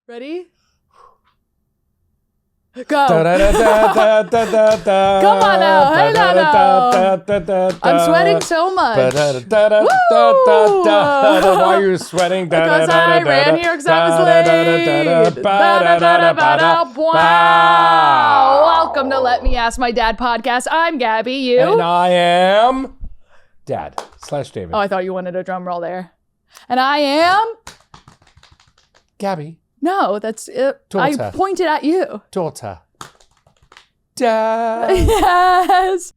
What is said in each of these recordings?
Ready? Go. Come on now. Hey now. I'm sweating so much. Why are you sweating? Because I ran here because I was late. Wow. Welcome to Let Me Ask My Dad podcast. I'm Gabby. You? And I am Dad/David. Oh, I thought you wanted a drum roll there. And I am Gabby. No, that's it. Daughter. I pointed at you. Daughter. Dad. Yes.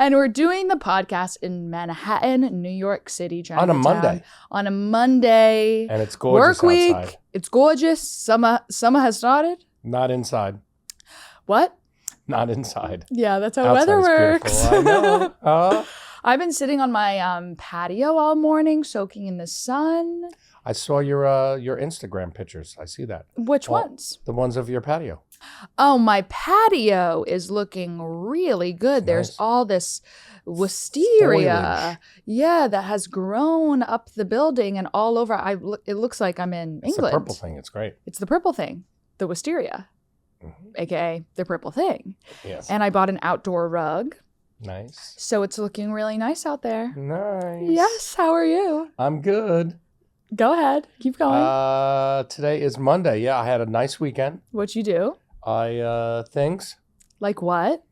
And we're doing the podcast in Manhattan, New York City, Chinatown. On a Monday. And it's gorgeous Work week. outside. It's gorgeous. Summer has started. Not inside. What? Not inside. Yeah, that's how Outside's weather works. beautiful. I know. I've been sitting on my patio all morning, soaking in the sun. I saw your Instagram pictures. I see that. Which ones? The ones of your patio. Oh, my patio is looking really good. There's nice. all this wisteria, Foliage. yeah, that has grown up the building and all over. It looks like I'm in It's England. the purple thing. It's great. It's the purple thing, the wisteria, aka the purple thing. Yes. And I bought an outdoor rug, Nice. so it's looking really nice out there. Nice. Yes, how are you? I'm good. Go ahead, keep going. Today is Monday. Yeah, I had a nice weekend. What you do? Things. Like what?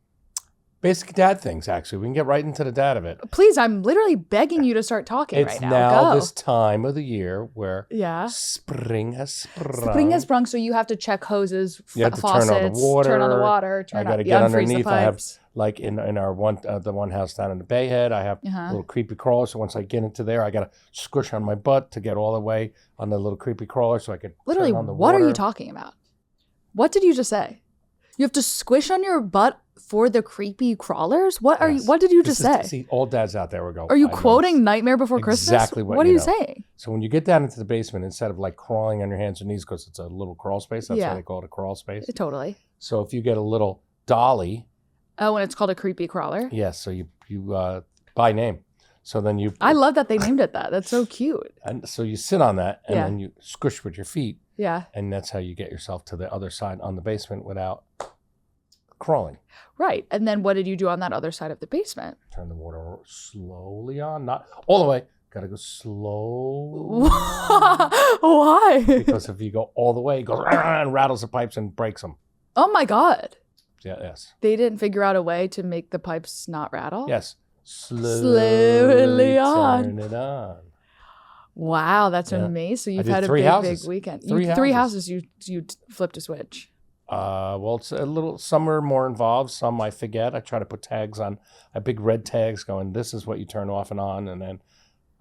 Basic dad things, actually. We can get right into the dad of it. Please, I'm literally begging you to start talking It's right now. now Go. this time of the year where Yeah. spring has sprung. Spring has sprung, so you have to check hoses, You have to faucets, turn on the water. turn on the water, I got to unfreeze get the underneath. I have, pipes. like in our the one house down in the Bay Head, I have little creepy crawlers. So once I get into there, I got to squish on my butt to get all the way on the little creepy crawler so I can Literally, turn on the what water. are you talking about? What did you just say? You have to squish on your butt for the creepy crawlers? What are you? Yes. What did you just say? See, all dads out there will go. Are you I know quoting this. Nightmare Before Christmas? Exactly what are you you know. saying? So when you get down into the basement, instead of like crawling on your hands and knees because it's a little crawl space, that's Yeah. why they call it a crawl space. Totally. So if you get a little dolly, Oh, and it's called a creepy crawler. yes, so you by name. So then you I love that they named it that. That's so cute. and so you sit on that and Yeah. then you squish with your feet, Yeah. and that's how you get yourself to the other side on the basement without crawling. Right. And then what did you do on that other side of the basement? Turn the water slowly on, not all the way. Got to go slow. Why? Because if you go all the way, it goes and rattles the pipes and breaks them. Oh my God. Yeah, yes. They didn't figure out a way to make the pipes not rattle? Yes. Slowly on. Turn it on. Wow, that's Yeah. amazing. So you've did had a 3 big, houses. big weekend. Three Three houses. houses you flipped a switch. Well, it's a little. Some are more involved. Some I forget. I try to put tags on. Big red tags going. This is what you turn off and on. And then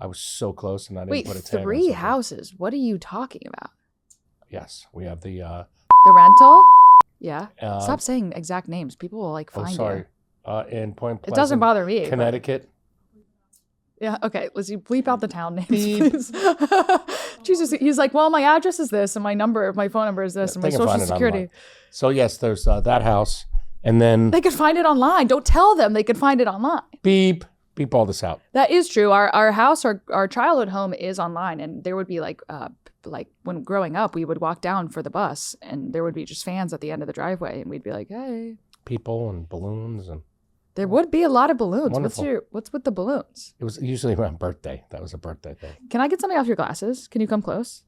I was so close, and I didn't Wait, put a tag. on 3 something. houses? What are you talking about? Yes, we have the. The rental? Yeah. Uh, Stop saying exact names. People will like Oh, find sorry. you. In Point It Pleasant, doesn't bother me. but- Connecticut. Yeah, okay. Lizzie, bleep out the town names, Beep. please. Jesus, he's like, well, my address is this, and my phone number is this, and my They can social find it security. online. So yes, there's that house, and then They could find it online. Don't tell them they could find it online. beep all this out. That is true. Our house, our childhood home is online, and there would be like when growing up, we would walk down for the bus, and there would be just fans at the end of the driveway, and we'd be like, hey. People and balloons, and There would be a lot of balloons. Wonderful. What's with the balloons? it was usually my birthday. That was a birthday thing. Can I get something off your glasses? Can you come close?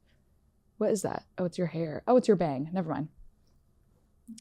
What is that? Oh, it's your hair. Oh, it's your bang. Never mind.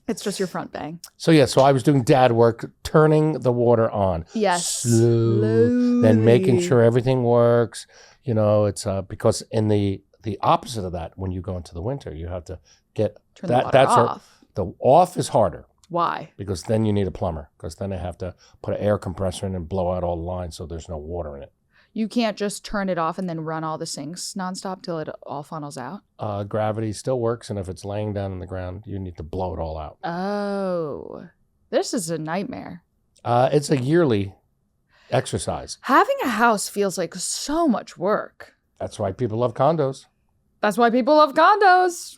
It's just your front bang. So so I was doing dad work, turning the water on. Yes. Slow, then making Slowly. sure everything works. You know, it's because in the opposite of that, when you go into the winter, you have to get Turn the that. water That's off. the off is harder Why? because then you need a plumber because then they have to put an air compressor in and blow out all the lines so there's no water in it. You can't just turn it off and then run all the sinks nonstop till it all funnels out. Gravity still works, and if it's laying down on the ground, you need to blow it all out. Oh, this is a nightmare. It's a yearly exercise. Having a house feels like so much work. That's why people love condos. That's why people love condos.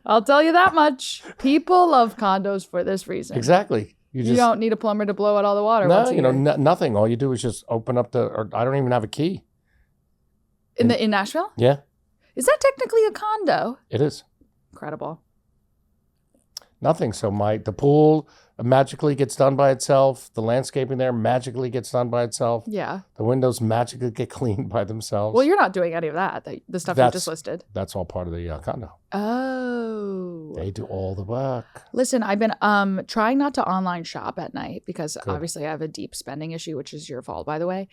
I'll tell you that much. People love condos for this reason. Exactly. You don't need a plumber to blow out all the water. No, nothing. All you do is just open up or I don't even have a key. In Nashville? Yeah. Is that technically a condo? It is. Incredible. Nothing. So the pool magically gets done by itself. The landscaping there magically gets done by itself. Yeah. The windows magically get cleaned by themselves. Well, you're not doing any of that. The stuff you just listed. That's all part of the condo. Oh. They do all the work. Listen, I've been trying not to online shop at night because obviously I have a deep spending issue, which is your fault, by the way,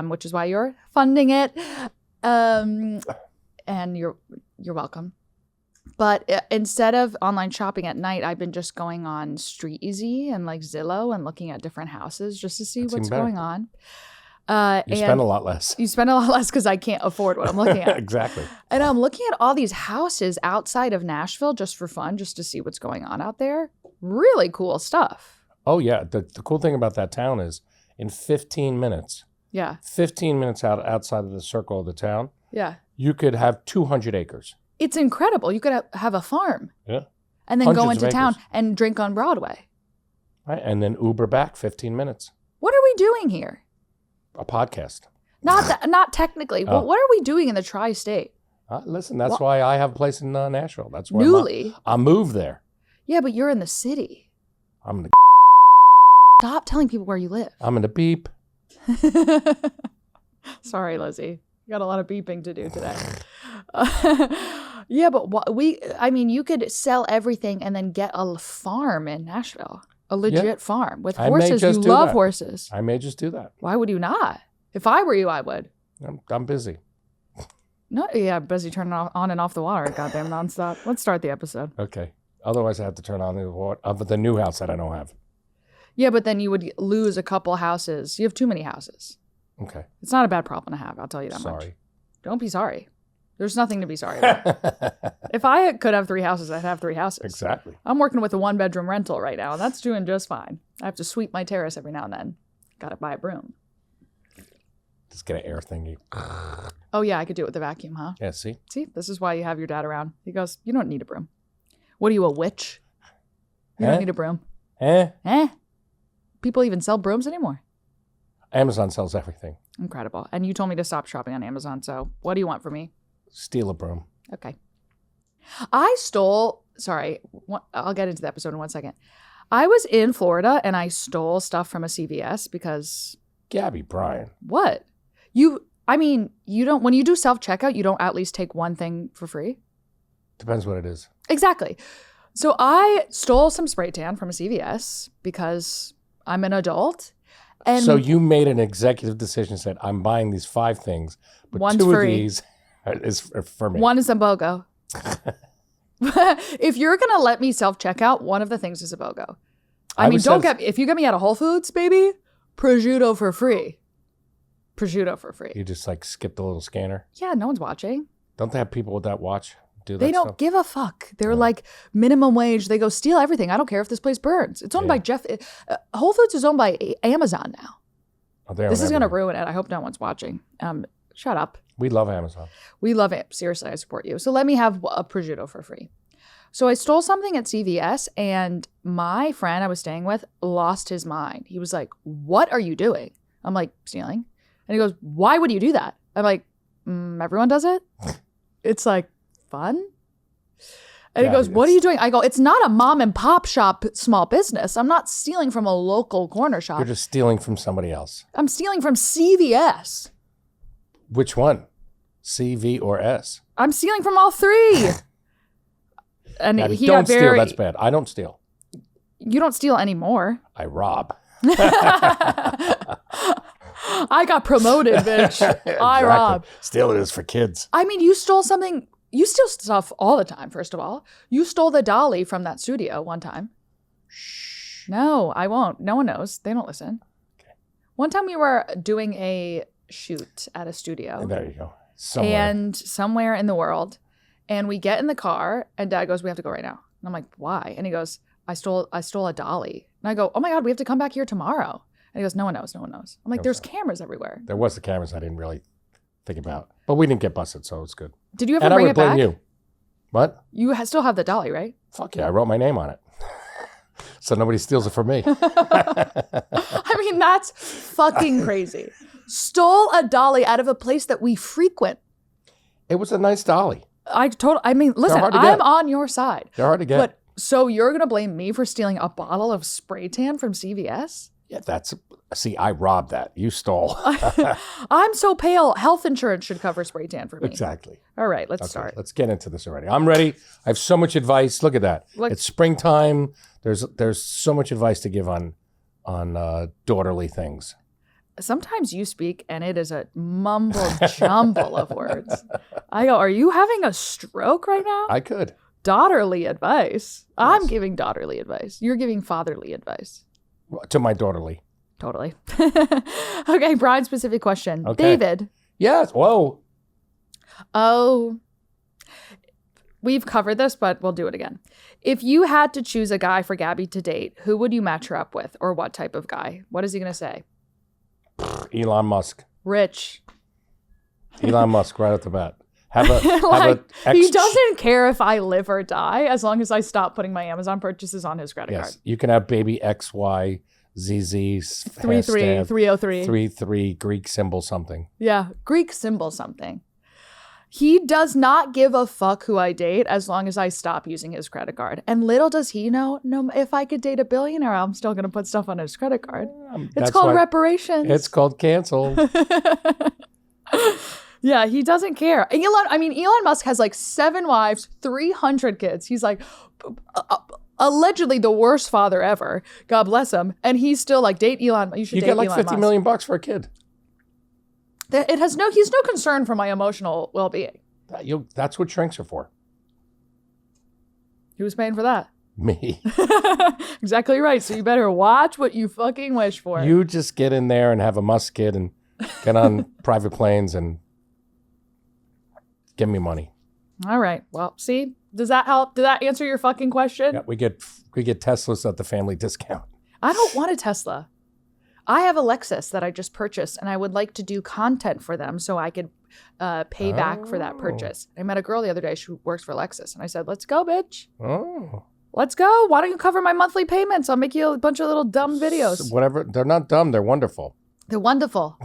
which is why you're funding it. And you're welcome. But instead of online shopping at night, I've been just going on Street Easy and like Zillow and looking at different houses just to see what's going on. You spend a lot less. You spend a lot less because I can't afford what I'm looking at. Exactly. And I'm looking at all these houses outside of Nashville just for fun, just to see what's going on out there. Really cool stuff. Oh, yeah. The cool thing about that town is in 15 minutes. Yeah. 15 minutes outside of the circle of the town. Yeah. You could have 200 acres. It's incredible. You could have a farm. Yeah. And then go into town and drink on Broadway. Right. And then Uber back 15 minutes. What are we doing here? A podcast. Not technically. What are we doing in the tri-state? Listen, that's why I have a place in Nashville. That's why Newly. I moved there. Yeah, but you're in the city. I'm in the Stop telling people where you live. I'm in the beep. Sorry, Lizzie. You got a lot of beeping to do today. Yeah, but you could sell everything and then get a farm in Nashville. A legit farm with horses. You love horses. I may just do that. Why would you not? If I were you, I would. I'm busy. No, yeah, busy turning on and off the water, goddamn nonstop. Let's start the episode. Okay. Otherwise, I have to turn on the new house that I don't have. Yeah, but then you would lose a couple houses. You have too many houses. Okay. It's not a bad problem to have. I'll tell you that much. Sorry. Don't be sorry. There's nothing to be sorry about. If I could have 3 houses, I'd have 3 houses. Exactly. I'm working with a 1-bedroom rental right now, and that's doing just fine. I have to sweep my terrace every now and then. Got to buy a broom. Just get an air thingy. Oh, yeah, I could do it with a vacuum, huh? Yeah, see? See, this is why you have your dad around. He goes, you don't need a broom. What are you, a witch? You don't need a broom. People even sell brooms anymore. Amazon sells everything. Incredible. And you told me to stop shopping on Amazon, so what do you want from me? Steal a broom. Okay. I'll get into the episode in 1 second. I was in Florida and I stole stuff from a CVS because... Gabby, Brian. What? You don't, when you do self-checkout, you don't at least take one thing for free? Depends what it is. Exactly. So I stole some spray tan from a CVS because I'm an adult. And so you made an executive decision, said, I'm buying these 5 things, but one's 2 free. of these is for me. One is a BOGO. If you're going to let me self-checkout, one of the things is a BOGO. If you get me out of Whole Foods, baby, prosciutto for free. Prosciutto for free. You just like skip the little scanner? Yeah, no one's watching. Don't they have people with that watch do that They don't stuff? give a fuck. They're like minimum wage. They go steal everything. I don't care if this place burns. It's owned by Jeff. Whole Foods is owned by Amazon now. Oh, this is going to ruin it. I hope no one's watching. Shut up. We love Amazon. We love it. Seriously, I support you. So let me have a prosciutto for free. So I stole something at CVS and my friend I was staying with lost his mind. He was like, what are you doing? I'm like, stealing. And he goes, why would you do that? I'm like, everyone does it. It's like fun. And he goes, what are you doing? I go, it's not a mom and pop shop small business. I'm not stealing from a local corner shop. You're just stealing from somebody else. I'm stealing from CVS. Which one? C, V, or S? I'm stealing from all 3. And Gabby, he don't got very... steal. That's bad. I don't steal. You don't steal anymore. I rob. I got promoted, bitch. Exactly. I rob. Stealing is for kids. I mean, you stole something. You steal stuff all the time, first of all. You stole the dolly from that studio one time. Shh. No, I won't. No one knows. They don't listen. Okay. One time we were doing a shoot at a studio. There you go. Somewhere in the world. And we get in the car and Dad goes, we have to go right now. And I'm like, why? And he goes, I stole a dolly. And I go, oh my God, we have to come back here tomorrow. And he goes, no one knows. I'm like, there's cameras everywhere. There was the cameras. I didn't really think about. But we didn't get busted, so it's good. Did you ever And I bring would it back? blame you. What? You still have the dolly, right? Fuck yeah, I wrote my name on it. So nobody steals it from me. I mean, that's fucking crazy. Stole a dolly out of a place that we frequent. It was a nice dolly. I mean, listen, hard to I'm get. on your side. They're hard to get. But so you're going to blame me for stealing a bottle of spray tan from CVS? Yeah, see, I robbed that. You stole. I'm so pale. Health insurance should cover spray tan for me. Exactly. All right, let's Okay, start. let's get into this already. I'm ready. I have so much advice. Look at that. It's springtime. There's so much advice to give on daughterly things. Sometimes you speak and it is a mumble jumble of words. I go, are you having a stroke right now? I could. Daughterly advice. Yes. I'm giving daughterly advice. You're giving fatherly advice. To my daughterly. Totally. Okay, bride specific question. Okay. David. Yes. Whoa. Oh, we've covered this, but we'll do it again. If you had to choose a guy for Gabby to date, who would you match her up with, or what type of guy? What is he going to say? Elon Musk. Rich. Elon Musk right off the bat. Have He doesn't care if I live or die as long as I stop putting my Amazon purchases on his credit card. Yes, you can have baby XYZZ 33303. 33 Greek symbol something. Yeah, Greek symbol something. He does not give a fuck who I date as long as I stop using his credit card. And little does he know, no, if I could date a billionaire, I'm still going to put stuff on his credit card. It's called reparations. It's called canceled. Yeah, he doesn't care. Elon Musk has like 7 wives, 300 kids. He's like allegedly the worst father ever. God bless him. And he's still like, date Elon. You should date get like Elon $50 Musk. million bucks for a kid. He's no concern for my emotional well-being. That's what shrinks are for. Who's paying for that? Me. Exactly right. So you better watch what you fucking wish for. You just get in there and have a Musk kid and get on private planes and give me money. All right. Well, see, does that help? Did that answer your fucking question? Yeah, we get Teslas at the family discount. I don't want a Tesla. I have a Lexus that I just purchased, and I would like to do content for them so I could pay back for that purchase. I met a girl the other day. She works for Lexus, and I said, let's go, bitch. Oh. Let's go. Why don't you cover my monthly payments? I'll make you a bunch of little dumb videos. Whatever. They're not dumb. They're wonderful. They're wonderful.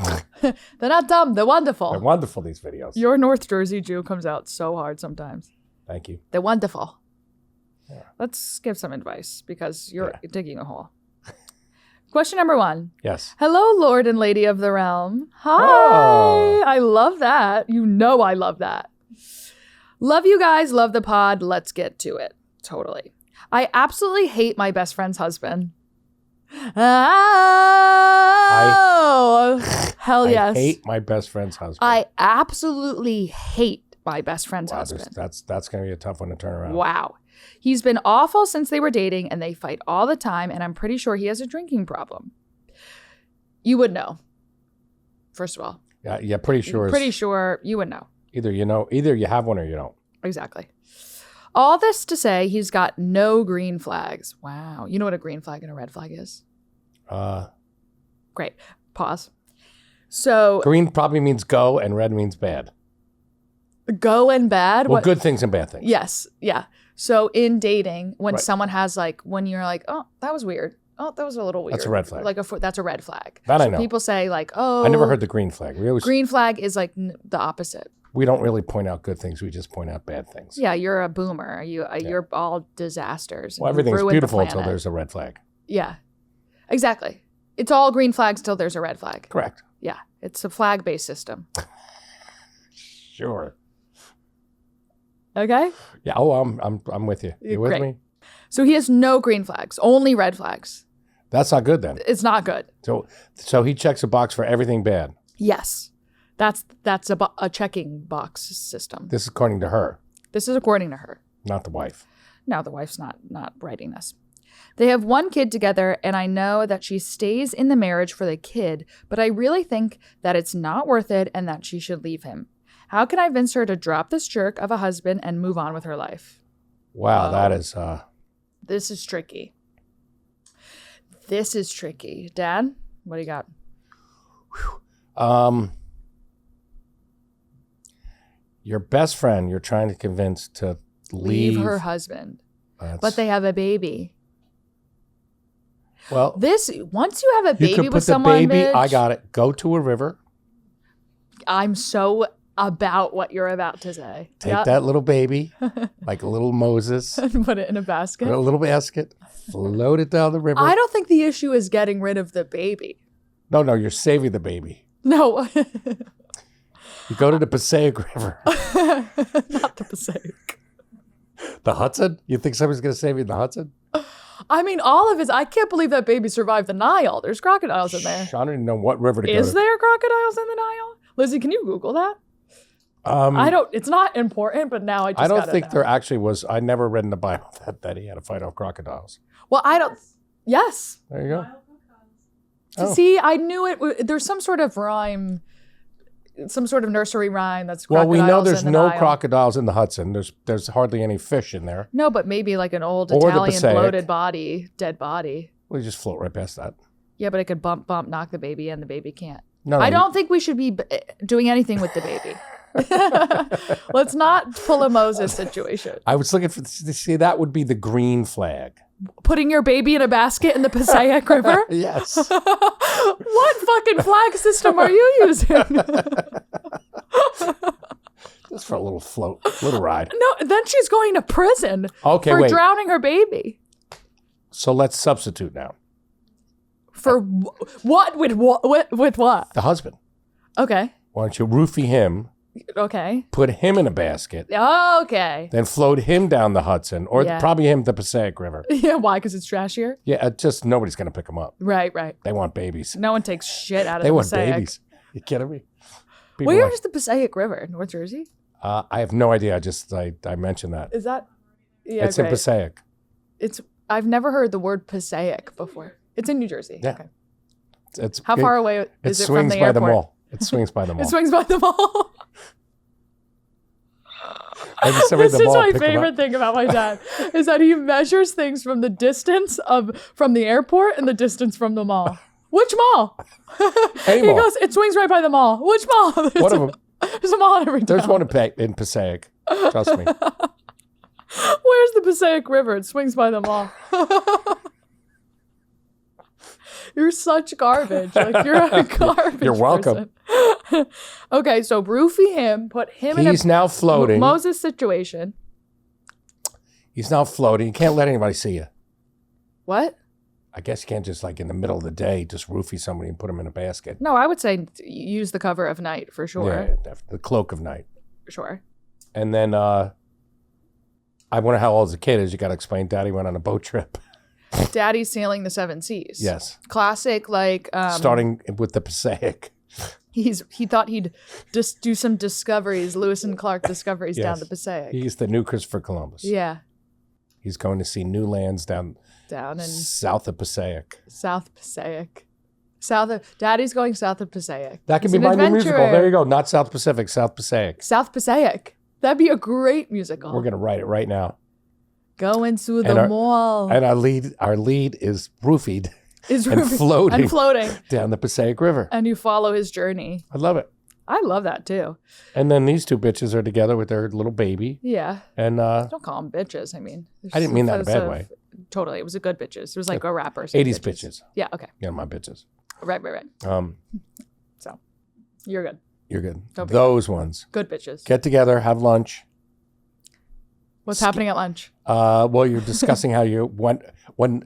They're not dumb. They're wonderful. They're wonderful, these videos. Your North Jersey Jew comes out so hard sometimes. Thank you. They're wonderful. Yeah. Let's give some advice because you're digging a hole. Question number 1. Yes. Hello, Lord and Lady of the Realm. Hi. Oh. I love that. You know I love that. Love you guys. Love the pod. Let's get to it. Totally. I absolutely hate my best friend's husband. Oh, hell yes. I hate my best friend's husband. I absolutely hate my best friend's husband. That's going to be a tough one to turn around. Wow. He's been awful since they were dating and they fight all the time, and I'm pretty sure he has a drinking problem. You would know. First of all. Yeah, pretty sure. Pretty sure you would know. Either you have one or you don't. Exactly. All this to say, he's got no green flags. Wow. You know what a green flag and a red flag is? Great. Pause. So green probably means go and red means bad. Go and bad? Well, good things and bad things. Yes. Yeah. So in dating, when someone has when you're like, oh, that was weird. Oh, that was a little weird. That's a red flag. That's a red flag. That I know. People say oh. I never heard the green flag. Green flag is like the opposite. We don't really point out good things. We just point out bad things. Yeah, you're a boomer. You're all disasters. Well, everything's beautiful until there's a red flag. Yeah, exactly. It's all green flags till there's a red flag. Correct. Yeah, it's a flag-based system. Sure. Okay. Yeah. Oh, I'm with you. You with me? So he has no green flags, only red flags. That's not good then. It's not good. So he checks a box for everything bad. Yes. That's a checking box system. This is according to her. This is according to her. Not the wife. No, the wife's not writing this. They have 1 kid together, and I know that she stays in the marriage for the kid, but I really think that it's not worth it and that she should leave him. How can I convince her to drop this jerk of a husband and move on with her life? Wow, that is... This is tricky. This is tricky. Dad, what do you got? Your best friend, you're trying to convince to leave her husband. But they have a baby. Well, once you have a baby you could put with someone, the baby. bitch, I got it. Go to a river. I'm so about what you're about to say. Take that little baby, like a little Moses. And put it in a basket. Put a little basket. Float it down the river. I don't think the issue is getting rid of the baby. No, you're saving the baby. No. You go to the Passaic River. Not the Passaic. The Hudson? You think somebody's going to save you in the Hudson? I mean, all of his. I can't believe that baby survived the Nile. There's crocodiles in there. I don't even know what river to go to. Is there crocodiles in the Nile? Lizzie, can you Google that? I don't. It's not important, but now I don't think there actually was. I never read in the Bible that he had to fight off crocodiles. Well, I don't. Yes. There you go. Oh. See, I knew it. There's some sort of rhyme, some sort of nursery rhyme that's. Well, we know there's no Nile. crocodiles in the Hudson. There's hardly any fish in there. No, but maybe like an old Or the Italian Passaic. bloated dead body. We just float right past that. Yeah, but it could bump, knock the baby, and the baby can't. No, I don't think we should be doing anything with the baby. Let's not pull a Moses situation. I was looking for. See, that would be the green flag. Putting your baby in a basket in the Passaic River? Yes. What fucking flag system are you using? Just for a little float, little ride. No, then she's going to prison for drowning her baby. So let's substitute now. For what? With what? The husband. Okay. Why don't you roofie him? Okay. Put him in a basket. Okay. Then float him down the Hudson, or probably him the Passaic River. Yeah, why? Because it's trashier? Yeah, just nobody's going to pick him up. Right. They want babies. No one takes shit out of They the want Passaic. babies. You kidding me? Where is the Passaic River? North Jersey? I have no idea. I mentioned that. Is that? Yeah, it's in Passaic. I've never heard the word Passaic before. It's in New Jersey. Yeah. Okay. How far away is it from the airport? It swings by the mall. It swings by the mall. It swings by the mall. This is my favorite thing about my dad is that he measures things from the distance from the airport and the distance from the mall. Which mall? Any He mall. goes, it swings right by the mall. Which mall? One of them. There's a mall in every town. There's one in Passaic. Trust me. Where's the Passaic River? It swings by the mall. You're such garbage. Like, you're a garbage You're welcome. person. Okay, so roofie him, put him in He's now floating. Moses situation. He's now floating. You can't let anybody see you. What? I guess you can't just like in the middle of the day just roofie somebody and put them in a basket. No, I would say use the cover of night for sure. Yeah, definitely. The cloak of night. For sure. And then I wonder how old the kid is. You got to explain. Daddy went on a boat trip. Daddy's sailing the seven seas. Yes. Classic, like starting with the Passaic. He thought he'd just do some discoveries, Lewis and Clark discoveries down the Passaic. He's the new Christopher Columbus. Yeah. He's going to see new lands down in south of Passaic. South Passaic. Daddy's going south of Passaic. That could be my new musical. There you go. Not South Pacific, South Passaic. South Passaic. That'd be a great musical. We're going to write it right now. Going to the mall. And our lead is roofied and floating down the Passaic River. And you follow his journey. I love it. I love that too. And then these two bitches are together with their little baby. Yeah. And don't call them bitches. I mean, I didn't mean that in a bad way. Totally. It was a good bitches. It was like a rapper. 80s bitches. Yeah, okay. Yeah, my bitches. Right. So, you're good. You're good. Those ones. Good bitches. Get together, have lunch. What's happening at lunch? Well, you're discussing how when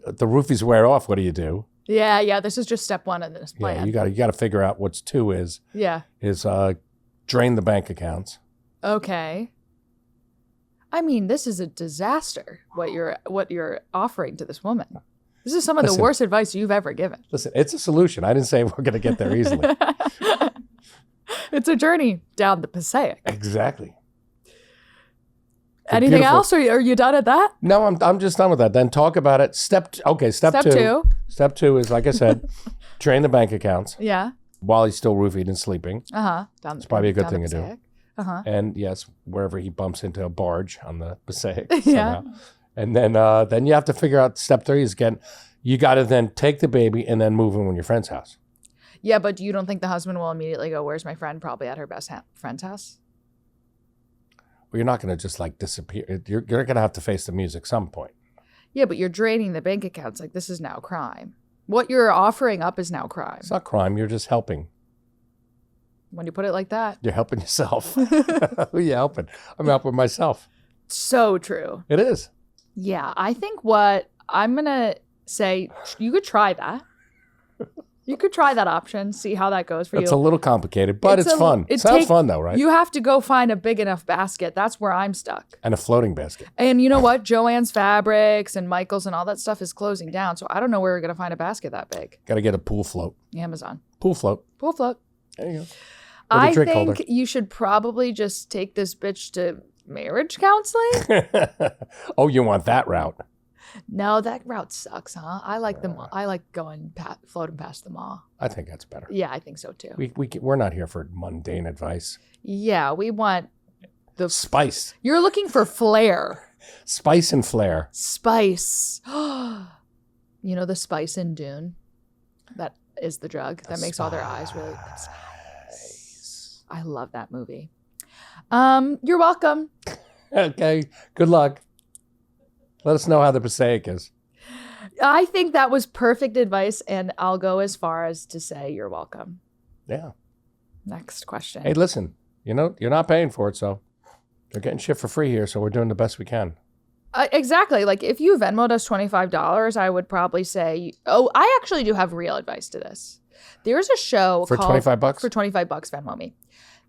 the roofies wear off, what do you do? Yeah. This is just step one of this plan. Yeah, you got to figure out what's two is. Yeah. Is drain the bank accounts. Okay. I mean, this is a disaster. What you're offering to this woman. This is some of the worst advice you've ever given. Listen, it's a solution. I didn't say we're going to get there easily. It's a journey down the Passaic. Exactly. Anything else? Or are you done at that? No, I'm just done with that. Then talk about it. Step two. Step two is, like I said, drain the bank accounts. Yeah. While he's still roofied and sleeping. It's probably a good thing to do. And yes, wherever he bumps into a barge on the Passaic. Yeah. And then you have to figure out step three is again, you got to then take the baby and then move him in your friend's house. Yeah, but you don't think the husband will immediately go, where's my friend? Probably at her best friend's house. you're not going to just like disappear. You're going to have to face the music some point. Yeah, but you're draining the bank accounts. Like, this is now crime. What you're offering up is now crime. It's not crime. You're just helping. When you put it like that. You're helping yourself. Who are you helping? I'm helping myself. So true. It is. Yeah, I think what I'm going to say, you could try that. You could try that option, see how that goes for you. It's a little complicated, but it's fun. It sounds fun though, right? You have to go find a big enough basket. That's where I'm stuck. And a floating basket. And you know what? Joann's Fabrics and Michael's and all that stuff is closing down. So I don't know where we're going to find a basket that big. Got to get a pool float. Amazon. Pool float. Pool float. There you go. I think you should probably just take this bitch to marriage counseling. Oh, you want that route? No, that route sucks, huh? I like them. I like going floating past the mall. I think that's better. Yeah, I think so too. We're not here for mundane advice. Yeah, we want the spice. You're looking for flair. Spice and flair. Spice. You know the spice in Dune? That is the drug that makes all their eyes really spice. I love that movie. You're welcome. Okay. Good luck. Let us know how the Passaic is. I think that was perfect advice, and I'll go as far as to say you're welcome. Yeah. Next question. Hey, listen, you're not paying for it, so they're getting shit for free here, so we're doing the best we can. Exactly. Like, if you Venmoed us $25, I would probably say, I actually do have real advice to this. There's a show for called... $25? For $25, Venmo me.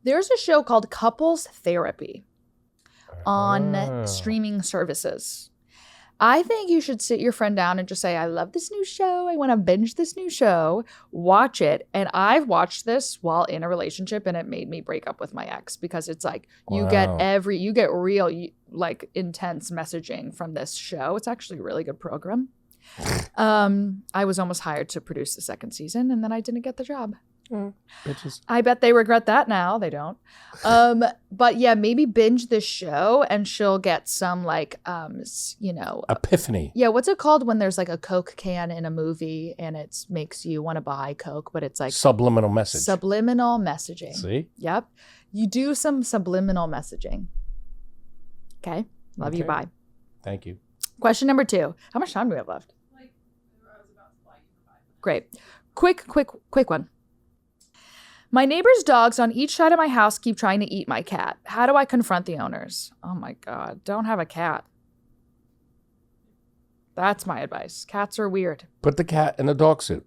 There's a show called Couples Therapy on streaming services. I think you should sit your friend down and just say, I love this new show. I want to binge this new show. Watch it. And I've watched this while in a relationship, and it made me break up with my ex because it's like you get real, like intense messaging from this show. It's actually a really good program. I was almost hired to produce the second season, and then I didn't get the job. Bitches. I bet they regret that now. They don't. But yeah, maybe binge this show and she'll get some like, epiphany. Yeah. What's it called when there's like a Coke can in a movie and it makes you want to buy Coke, but it's like subliminal message. Subliminal messaging. See? Yep. You do some subliminal messaging. Okay. Love you. Bye. Thank you. Question number 2. How much time do we have left? Great. Quick one. My neighbor's dogs on each side of my house keep trying to eat my cat. How do I confront the owners? Oh my God, don't have a cat. That's my advice. Cats are weird. Put the cat in a dog suit.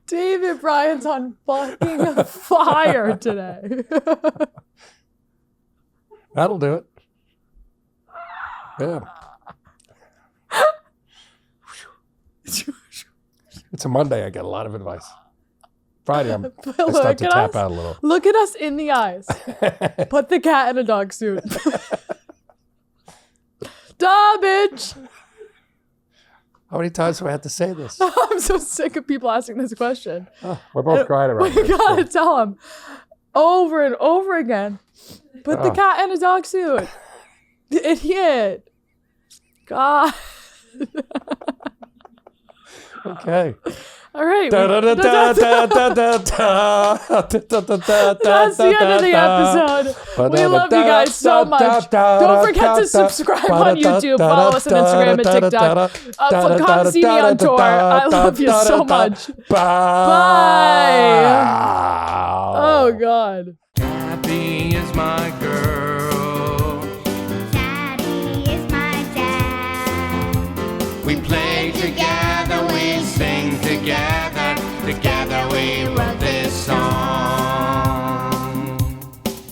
David Bryan's on fucking fire today. That'll do it. Yeah. It's a Monday. I get a lot of advice. Friday, I start to tap out a little. Look at us in the eyes. Put the cat in a dog suit. Duh, bitch. How many times do I have to say this? I'm so sick of people asking this question. Oh, we're both crying around We gotta tell them over and over again. Put the cat in a dog suit. Idiot. God. Okay. All right. That's the end of the episode. We love you guys so much. Don't forget to subscribe on YouTube. Follow us on Instagram and TikTok. Come see me on tour. I love you so much. Bye. Oh, God. Gabby is my girl. Gabby is my dad. We play together, we sing together, together we run.